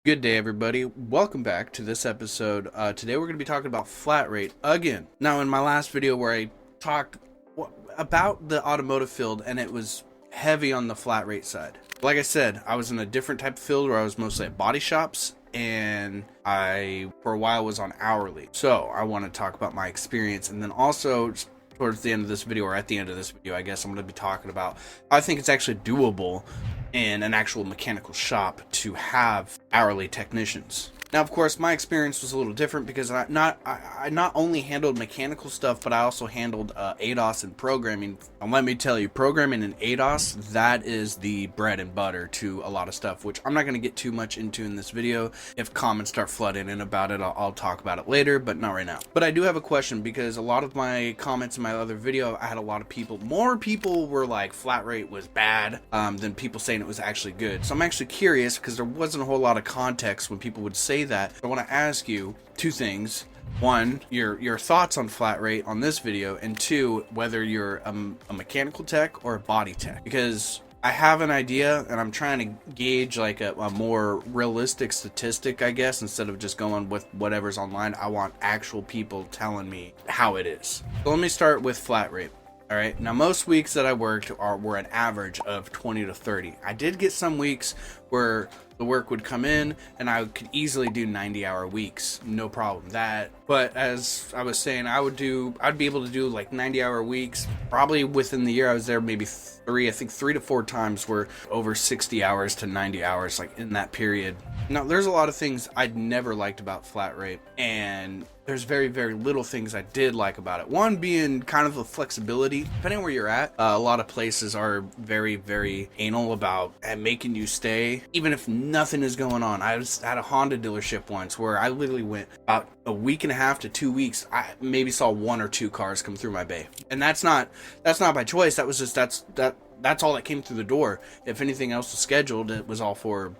Good day, everybody. Welcome back to this episode. Today we're going to be talking about flat rate again. Now, in my last video where I talked about the automotive field, and it was heavy on the flat rate side. Like I said, I was in a different type of field where I was mostly at body shops, and I, for a while, was on hourly. So I want to talk about my experience, and then also towards the end of this video, or at the end of this video, I guess I'm going to be talking about how I think it's actually doable in an actual mechanical shop to have hourly technicians. Now, of course, my experience was a little different because I not only handled mechanical stuff, but I also handled ADOS and programming. And let me tell you, programming in ADOS, that is the bread and butter to a lot of stuff, which I'm not going to get too much into in this video. If comments start flooding in about it, I'll talk about it later, but not right now. But I do have a question, because a lot of my comments in my other video, I had a lot of more people were like flat rate was bad than people saying it was actually good. So I'm actually curious, because there wasn't a whole lot of context when people would say that. I want to ask you two things. One, your thoughts on flat rate on this video, and two, whether you're a mechanical tech or a body tech, because I have an idea and I'm trying to gauge like a more realistic statistic, I guess, instead of just going with whatever's online. I want actual people telling me how it is. So let me start with flat rate. All right, now most weeks that I worked were an average of 20 to 30. I did get some weeks where the work would come in and I could easily do 90-hour weeks, no problem. But as I was saying, I'd be able to do like 90-hour weeks. Probably within the year I was there, maybe three to four times were over 60 hours to 90 hours, like in that period. Now, there's a lot of things I'd never liked about flat rate, and there's very, very little things I did like about it. One being kind of the flexibility. Depending on where you're at, a lot of places are very, very anal about making you stay, even if nothing is going on. I was at a Honda dealership once where I literally went about a week and a half to 2 weeks. I maybe saw one or two cars come through my bay, and that's not by choice. That was just that's all that came through the door. If anything else was scheduled, it was all for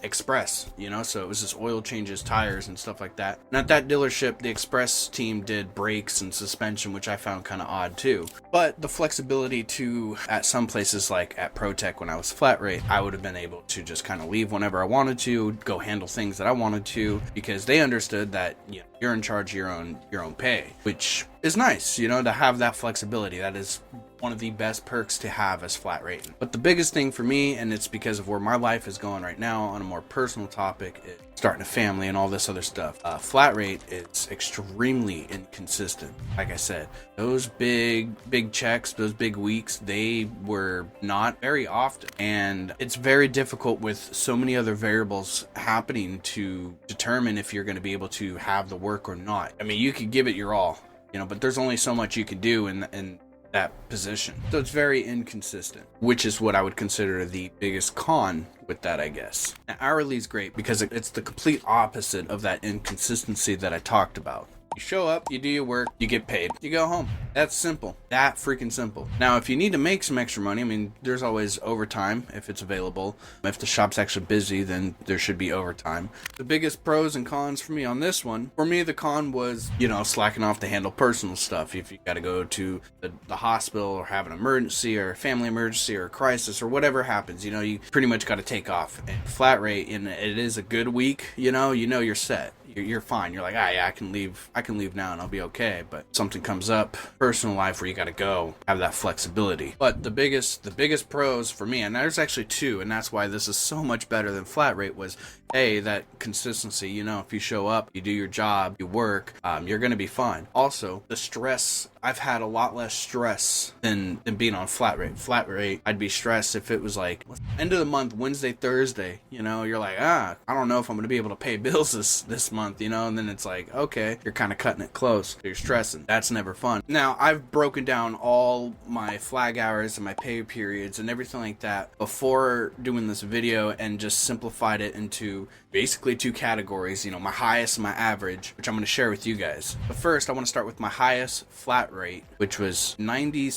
express, so it was just oil changes, tires, and stuff like that. And at that dealership, the express team did brakes and suspension, which I found kind of odd too. But the flexibility to, at some places like at ProTech when I was flat rate, I would have been able to just kind of leave whenever I wanted to, go handle things that I wanted to, because they understood that you're in charge of your own pay, which is nice, to have that flexibility. That is one of the best perks to have as flat rate. But the biggest thing for me, and it's because of where my life is going right now on a more personal topic, is starting a family and all this other stuff. Flat rate is extremely inconsistent. Like I said, those big checks, those big weeks, they were not very often. And it's very difficult with so many other variables happening to determine if you're going to be able to have the work or not. I mean, you could give it your all, but there's only so much you can do in that position. So it's very inconsistent, which is what I would consider the biggest con with that, I guess. Now, hourly is great because it's the complete opposite of that inconsistency that I talked about. You show up, you do your work, you get paid, you go home. That's simple. That freaking simple. Now, if you need to make some extra money, I mean, there's always overtime if it's available. If the shop's actually busy, then there should be overtime. The biggest pros and cons for me on this one, for me, the con was, slacking off to handle personal stuff. If you got to go to the hospital or have an emergency or a family emergency or a crisis or whatever happens, you pretty much got to take off. And flat rate, and it is a good week, you're set. You're fine. You're like, yeah, I can leave now and I'll be okay. But something comes up, personal life, where you got to go, have that flexibility. But the biggest pros for me, and there's actually two, and that's why this is so much better than flat rate, was that consistency. If you show up, you do your job, you work, you're going to be fine. Also, the stress. I've had a lot less stress than being on flat rate. Flat rate, I'd be stressed if it was like end of the month, Wednesday, Thursday, you're like, I don't know if I'm going to be able to pay bills this month, and then it's like, okay, you're kind of cutting it close. You're stressing. That's never fun. Now, I've broken down all my flag hours and my pay periods and everything like that before doing this video, and just simplified it into basically two categories, my highest and my average, which I'm going to share with you guys. But first, I want to start with my highest flat rate, which was 90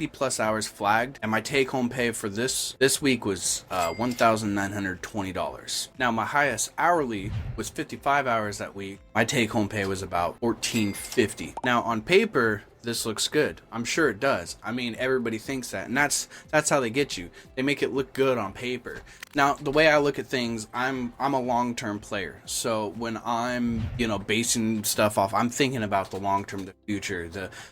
plus hours flagged, and my take home pay for this week was $1,920. Now, my highest hourly was 55 hours that week. My take home pay was about $1,450. Now, on paper, this looks good. I'm sure it does. I mean, everybody thinks that, and that's how they get you. They make it look good on paper. Now, the way I look at things, I'm a long-term player. So when I'm, basing stuff off, I'm thinking about the long-term, the future.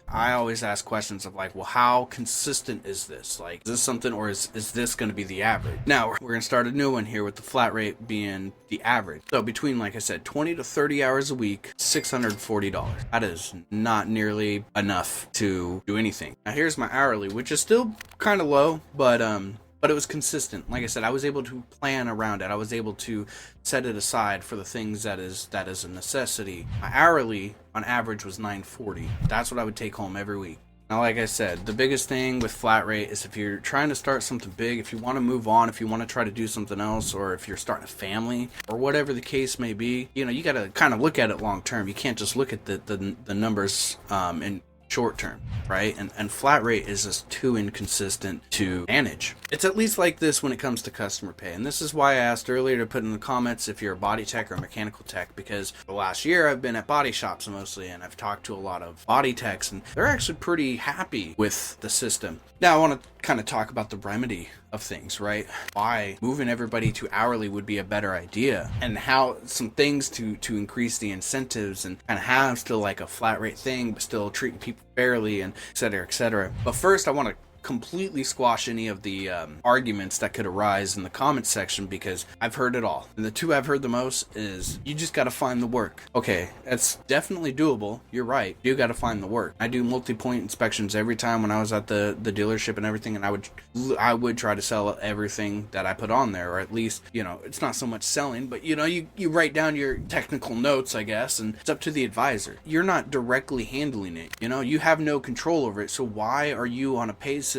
I always ask questions of like, well, how consistent is this? Like, is this something, or is this going to be the average? Now, we're going to start a new one here with the flat rate being the average. So between, like I said, 20 to 30 hours a week, $640. That is not nearly enough to do anything. Now, here's my hourly, which is still kind of low, but it was consistent. Like I said, I was able to plan around it. I was able to set it aside for the things that is a necessity. My hourly on average was $940. That's what I would take home every week. Now, like I said, the biggest thing with flat rate is if you're trying to start something big, if you want to move on, if you want to try to do something else, or if you're starting a family, or whatever the case may be, you got to kind of look at it long term. You can't just look at the numbers in short term, right? And flat rate is just too inconsistent to manage. It's at least like this when it comes to customer pay. And this is why I asked earlier to put in the comments if you're a body tech or a mechanical tech, because the last year I've been at body shops mostly, and I've talked to a lot of body techs, and they're actually pretty happy with the system. Now I want to kind of talk about the remedy of things, right? Why moving everybody to hourly would be a better idea, and how some things to increase the incentives and kind of have still like a flat rate thing, but still treating people fairly, and et cetera, et cetera. But first I want to completely squash any of the arguments that could arise in the comments section, because I've heard it all. And the two I've heard the most is, you just got to find the work. Okay, that's definitely doable. You're right. You got to find the work. I do multi-point inspections every time when I was at the dealership and everything, and I would try to sell everything that I put on there, or at least, it's not so much selling, but you write down your technical notes, I guess, and it's up to the advisor. You're not directly handling it. You have no control over it. So why are you on a pay system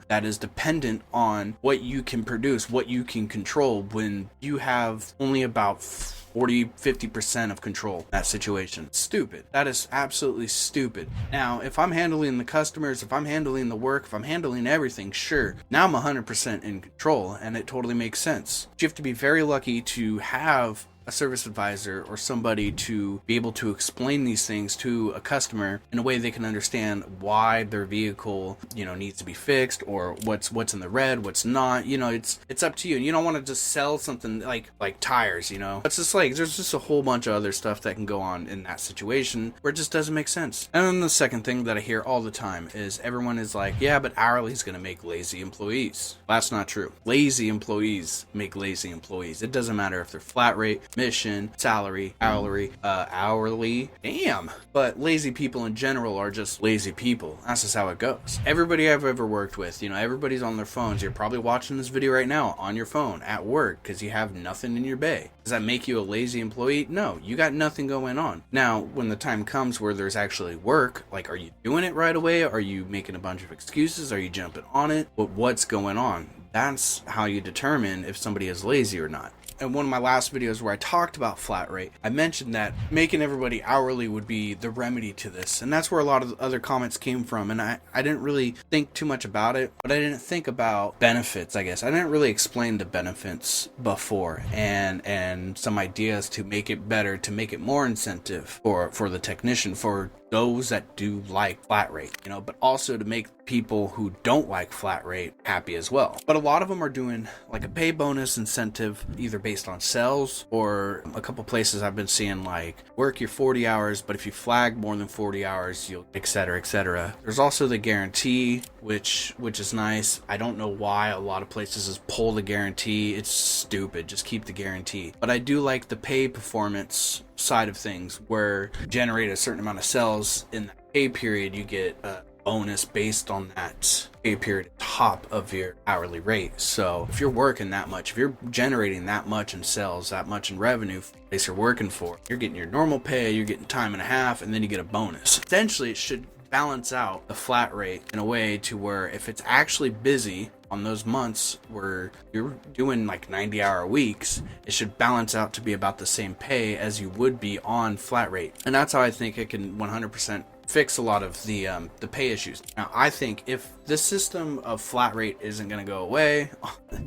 that is dependent on what you can produce, what you can control, when you have only about 40-50% of control in that situation? Stupid. That is absolutely stupid. Now, if I'm handling the customers, if I'm handling the work, if I'm handling everything, sure, now I'm 100% in control, and it totally makes sense. You have to be very lucky to have a service advisor or somebody to be able to explain these things to a customer in a way they can understand why their vehicle, needs to be fixed, or what's in the red, what's not. It's up to you. And you don't want to just sell something like tires, It's just like, there's just a whole bunch of other stuff that can go on in that situation where it just doesn't make sense. And then the second thing that I hear all the time is everyone is like, yeah, but hourly is going to make lazy employees. That's not true. Lazy employees make lazy employees. It doesn't matter if they're flat rate, mission, salary, hourly, damn. But lazy people in general are just lazy people. That's just how it goes. Everybody I've ever worked with, everybody's on their phones. You're probably watching this video right now on your phone at work because you have nothing in your bay. Does that make you a lazy employee? No, you got nothing going on. Now, when the time comes where there's actually work, like, are you doing it right away? Are you making a bunch of excuses? Are you jumping on it? But what's going on? That's how you determine if somebody is lazy or not. In one of my last videos where I talked about flat rate, I mentioned that making everybody hourly would be the remedy to this. And that's where a lot of the other comments came from. And I didn't really think too much about it, but I didn't think about benefits, I guess. I didn't really explain the benefits before, and some ideas to make it better, to make it more incentive for the technician, for those that do like flat rate, but also to make people who don't like flat rate happy as well. But a lot of them are doing like a pay bonus incentive, either based on sales, or a couple places I've been seeing like work your 40 hours, but if you flag more than 40 hours, you'll et cetera, et cetera. There's also the guarantee, which is nice. I don't know why a lot of places just pull the guarantee. It's stupid. Just keep the guarantee. But I do like the pay performance side of things, where you generate a certain amount of sales in that pay period, you get a bonus based on that pay period top of your hourly rate. So if you're working that much, if you're generating that much in sales, that much in revenue for the place you're working for, you're getting your normal pay, you're getting time and a half, and then you get a bonus. Essentially, it should balance out the flat rate in a way to where if it's actually busy on those months where you're doing like 90-hour weeks, it should balance out to be about the same pay as you would be on flat rate. And that's how I think it can 100% fix a lot of the pay issues. Now, I think if this system of flat rate isn't going to go away,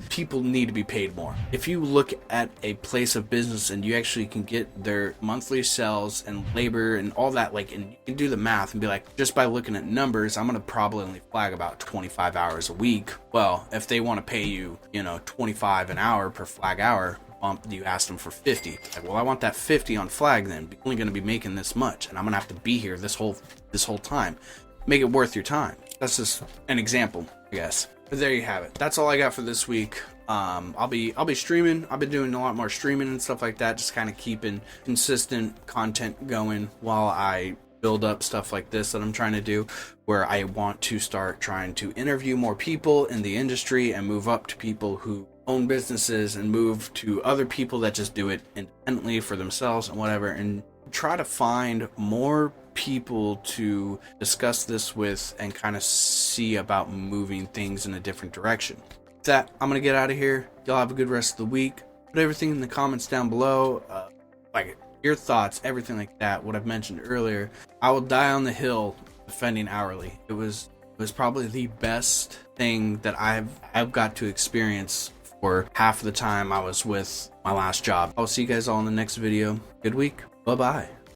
people need to be paid more. If you look at a place of business and you actually can get their monthly sales and labor and all that, like, and you can do the math and be like, just by looking at numbers, I'm going to probably only flag about 25 hours a week. Well, if they want to pay you, 25 an hour per flag hour, you asked them for 50. Like, well, I want that 50 on flag then. You're only going to be making this much, and I'm going to have to be here this whole time. Make it worth your time. That's just an example, I guess. But there you have it. That's all I got for this week. I'll be streaming. I've been doing a lot more streaming and stuff like that, just kind of keeping consistent content going while I build up stuff like this that I'm trying to do, where I want to start trying to interview more people in the industry and move up to people who own businesses and move to other people that just do it independently for themselves and whatever, and try to find more people to discuss this with and kind of see about moving things in a different direction. With that, I'm gonna get out of here. Y'all have a good rest of the week. Put everything in the comments down below, like your thoughts, everything like that, what I've mentioned earlier. I will die on the hill defending hourly. It was probably the best thing that I've got to experience for half the time I was with my last job. I'll see you guys all in the next video. Good week. Bye-bye.